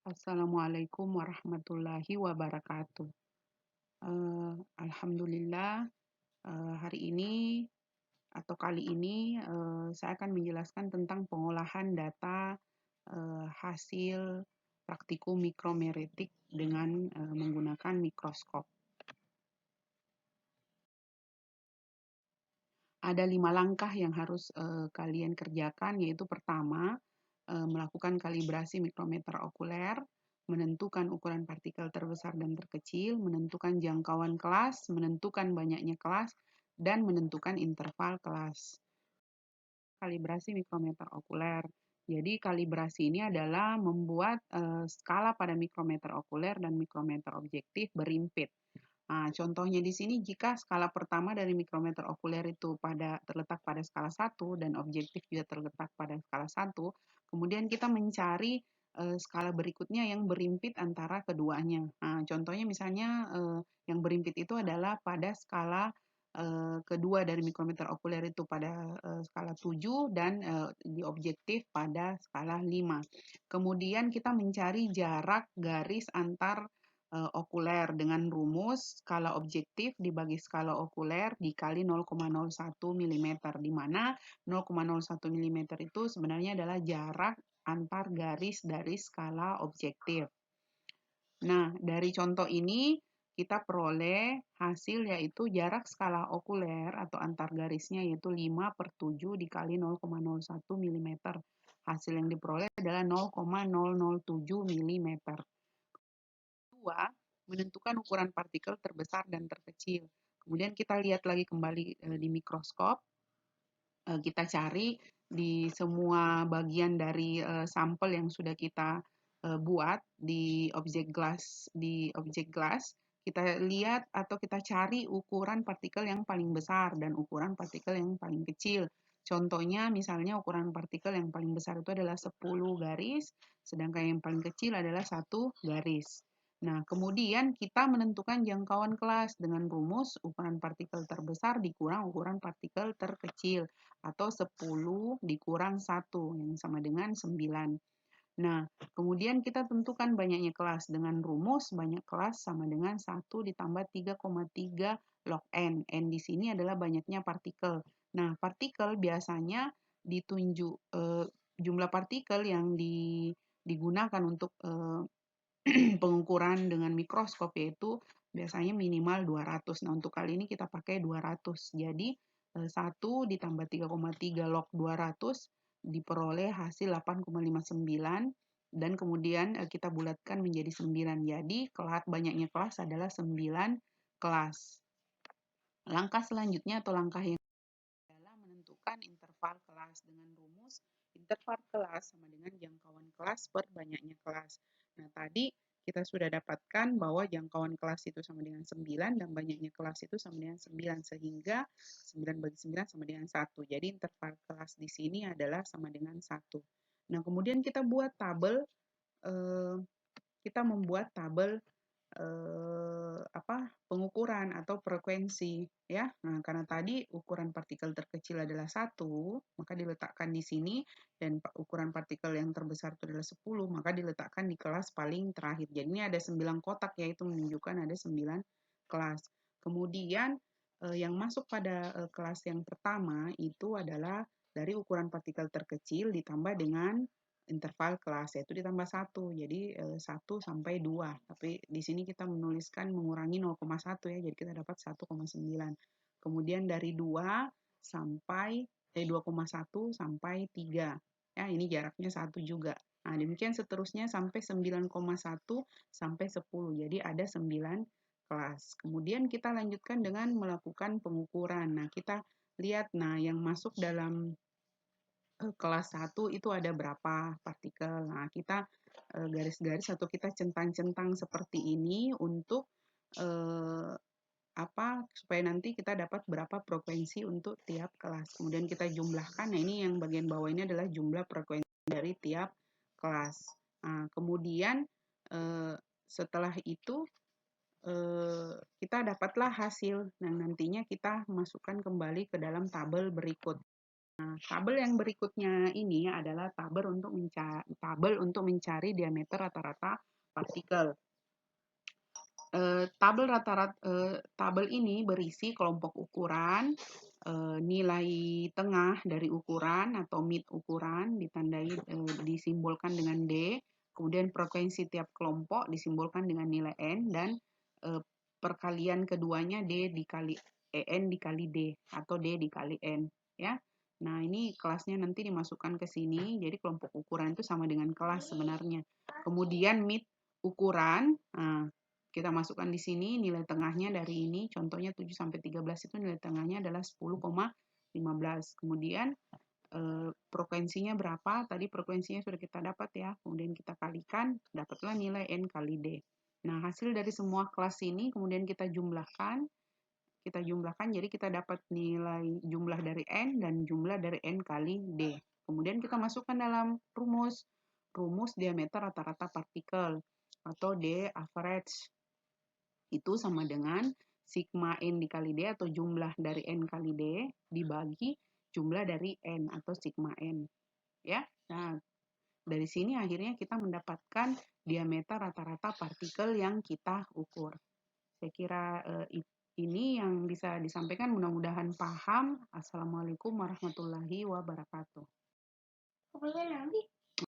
Assalamualaikum warahmatullahi wabarakatuh. Alhamdulillah, hari ini atau kali ini saya akan menjelaskan tentang pengolahan data hasil praktikum mikromeretik dengan menggunakan mikroskop. Ada 5 langkah yang harus kalian kerjakan, yaitu pertama, melakukan kalibrasi mikrometer okuler, menentukan ukuran partikel terbesar dan terkecil, menentukan jangkauan kelas, menentukan banyaknya kelas, dan menentukan interval kelas. Kalibrasi mikrometer okuler. Jadi kalibrasi ini adalah membuat skala pada mikrometer okuler dan mikrometer objektif berimpit. Nah, contohnya di sini jika skala pertama dari mikrometer okuler itu terletak pada skala 1 dan objektif juga terletak pada skala 1, kemudian kita mencari skala berikutnya yang berimpit antara keduanya. Nah, contohnya misalnya yang berimpit itu adalah pada skala kedua dari mikrometer okuler itu pada skala 7 dan di objektif pada skala 5. Kemudian kita mencari jarak garis antar okuler dengan rumus skala objektif dibagi skala okuler dikali 0,01 mm, di mana 0,01 mm itu sebenarnya adalah jarak antar garis dari skala objektif. Nah, dari contoh ini kita peroleh hasil yaitu jarak skala okuler atau antar garisnya yaitu 5/7 dikali 0,01 mm. Hasil yang diperoleh adalah 0,007 mm. Kedua, menentukan ukuran partikel terbesar dan terkecil. Kemudian kita lihat lagi kembali di mikroskop, kita cari di semua bagian dari sampel yang sudah kita buat di objek glass, kita lihat atau kita cari ukuran partikel yang paling besar dan ukuran partikel yang paling kecil. Contohnya misalnya ukuran partikel yang paling besar itu adalah 10 garis, sedangkan yang paling kecil adalah 1 garis. Nah, kemudian kita menentukan jangkauan kelas dengan rumus ukuran partikel terbesar dikurang ukuran partikel terkecil atau 10 dikurang 1 yang sama dengan 9. Nah, kemudian kita tentukan banyaknya kelas dengan rumus banyak kelas sama dengan 1 ditambah 3,3 log N. N di sini adalah banyaknya partikel. Nah, partikel biasanya ditunjuk jumlah partikel yang digunakan untuk pengukuran dengan mikroskop yaitu biasanya minimal 200. Nah, untuk kali ini kita pakai 200. Jadi 1 ditambah 3,3 log 200 diperoleh hasil 8,59 dan kemudian kita bulatkan menjadi 9. Jadi banyaknya kelas adalah 9 kelas. Langkah selanjutnya atau langkah yang adalah menentukan interval kelas dengan rumus interval kelas sama dengan jangkauan kelas per banyaknya kelas. Nah, tadi kita sudah dapatkan bahwa jangkauan kelas itu sama dengan 9 dan banyaknya kelas itu sama dengan 9, sehingga 9 bagi 9 sama dengan 1. Jadi interval kelas di sini adalah sama dengan 1. Nah, kemudian kita buat tabel, kita membuat tabel pengukuran atau frekuensi ya. Nah, karena tadi ukuran partikel terkecil adalah 1, maka diletakkan di sini dan ukuran partikel yang terbesar itu adalah 10, maka diletakkan di kelas paling terakhir. Jadi ini ada 9 kotak yaitu menunjukkan ada 9 kelas. Kemudian yang masuk pada kelas yang pertama itu adalah dari ukuran partikel terkecil ditambah dengan interval kelas, yaitu ditambah 1. Jadi 1 sampai 2. Tapi di sini kita menuliskan mengurangi 0,1 ya, jadi kita dapat 1,9. Kemudian dari 2 sampai 2,1 sampai 3. Ya, ini jaraknya 1 juga. Nah, demikian seterusnya sampai 9,1 sampai 10. Jadi ada 9 kelas. Kemudian kita lanjutkan dengan melakukan pengukuran. Nah, kita lihat yang masuk dalam kelas 1 itu ada berapa partikel. Nah, kita garis-garis atau kita centang-centang seperti ini untuk supaya nanti kita dapat berapa frekuensi untuk tiap kelas. Kemudian kita jumlahkan. Nah, ini yang bagian bawah ini adalah jumlah frekuensi dari tiap kelas. Nah, kemudian setelah itu kita dapatlah hasil. Nah, nantinya kita masukkan kembali ke dalam tabel berikut. Nah, tabel yang berikutnya ini adalah tabel untuk mencari diameter rata-rata partikel. Tabel ini berisi kelompok ukuran, nilai tengah dari ukuran atau mid ukuran disimbolkan dengan D, kemudian frekuensi tiap kelompok disimbolkan dengan nilai N, dan perkalian keduanya D dikali N dikali D atau D dikali N, ya. Nah, ini kelasnya nanti dimasukkan ke sini, jadi kelompok ukuran itu sama dengan kelas sebenarnya. Kemudian mid ukuran, nah, kita masukkan di sini nilai tengahnya dari ini, contohnya 7 sampai 13 itu nilai tengahnya adalah 10,15. Kemudian frekuensinya berapa? Tadi frekuensinya sudah kita dapat ya. Kemudian kita kalikan, dapatlah nilai N kali D. Nah, hasil dari semua kelas ini kemudian kita jumlahkan, jadi kita dapat nilai jumlah dari N dan jumlah dari N kali D. Kemudian kita masukkan dalam rumus diameter rata-rata partikel atau D average. Itu sama dengan sigma N dikali D atau jumlah dari N kali D dibagi jumlah dari N atau sigma N. Ya. Nah, dari sini akhirnya kita mendapatkan diameter rata-rata partikel yang kita ukur. Saya kira ini yang bisa disampaikan, mudah-mudahan paham. Assalamualaikum warahmatullahi wabarakatuh.